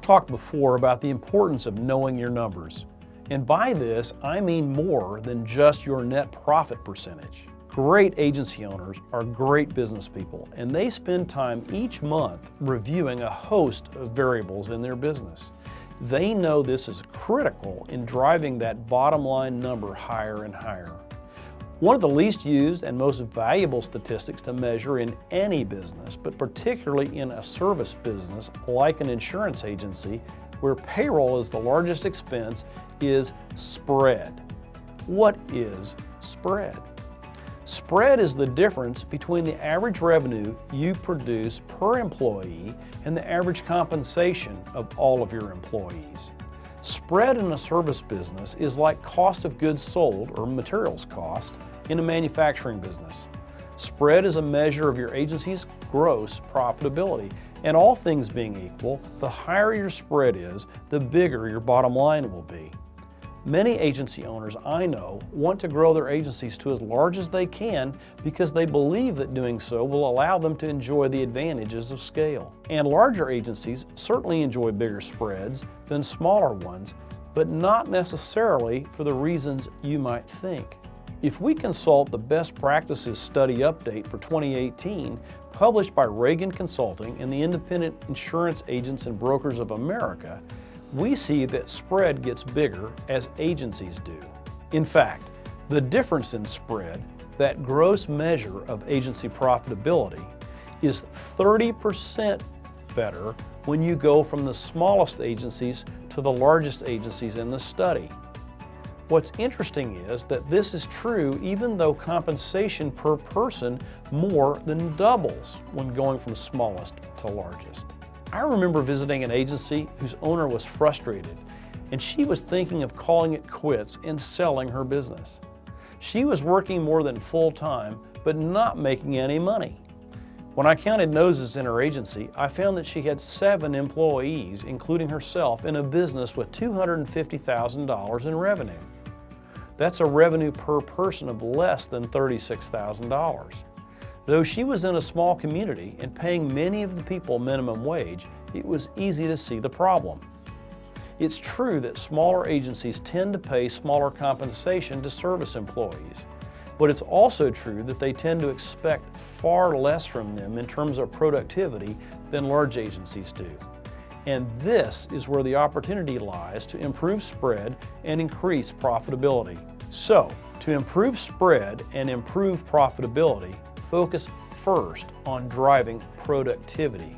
talked before about the importance of knowing your numbers. And by this, I mean more than just your net profit percentage. Great agency owners are great business people, and they spend time each month reviewing a host of variables in their business. They know this is critical in driving that bottom line number higher and higher. One of the least used and most valuable statistics to measure in any business, but particularly in a service business like an insurance agency, where payroll is the largest expense, is spread. What is spread? Spread is the difference between the average revenue you produce per employee and the average compensation of all of your employees. Spread in a service business is like cost of goods sold, or materials cost, in a manufacturing business. Spread is a measure of your agency's gross profitability, and all things being equal, the higher your spread is, the bigger your bottom line will be. Many agency owners I know want to grow their agencies to as large as they can because they believe that doing so will allow them to enjoy the advantages of scale. And larger agencies certainly enjoy bigger spreads than smaller ones, but not necessarily for the reasons you might think. If we consult the Best Practices Study Update for 2018, published by Reagan Consulting and the Independent Insurance Agents and Brokers of America, we see that spread gets bigger as agencies do. In fact, the difference in spread, that gross measure of agency profitability, is 30% better when you go from the smallest agencies to the largest agencies in the study. What's interesting is that this is true even though compensation per person more than doubles when going from smallest to largest. I remember visiting an agency whose owner was frustrated, and she was thinking of calling it quits and selling her business. She was working more than full-time, but not making any money. When I counted noses in her agency, I found that she had 7 employees, including herself, in a business with $250,000 in revenue. That's a revenue per person of less than $36,000. Though she was in a small community and paying many of the people minimum wage, it was easy to see the problem. It's true that smaller agencies tend to pay smaller compensation to service employees, but it's also true that they tend to expect far less from them in terms of productivity than large agencies do. And this is where the opportunity lies to improve spread and increase profitability. So, to improve spread and improve profitability, focus first on driving productivity.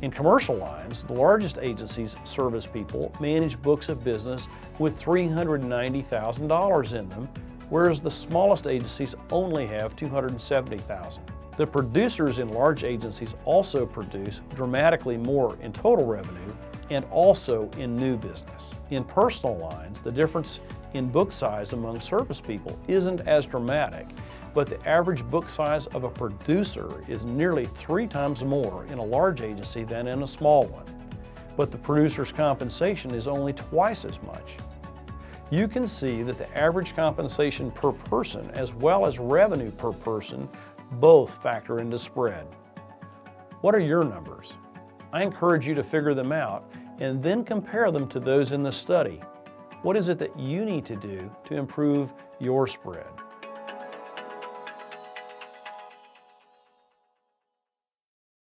In commercial lines, the largest agencies' service people manage books of business with $390,000 in them, whereas the smallest agencies only have $270,000. The producers in large agencies also produce dramatically more in total revenue and also in new business. In personal lines, the difference in book size among service people isn't as dramatic, but the average book size of a producer is nearly 3 times more in a large agency than in a small one. But the producer's compensation is only twice as much. You can see that the average compensation per person as well as revenue per person both factor into spread. What are your numbers? I encourage you to figure them out and then compare them to those in the study. What is it that you need to do to improve your spread?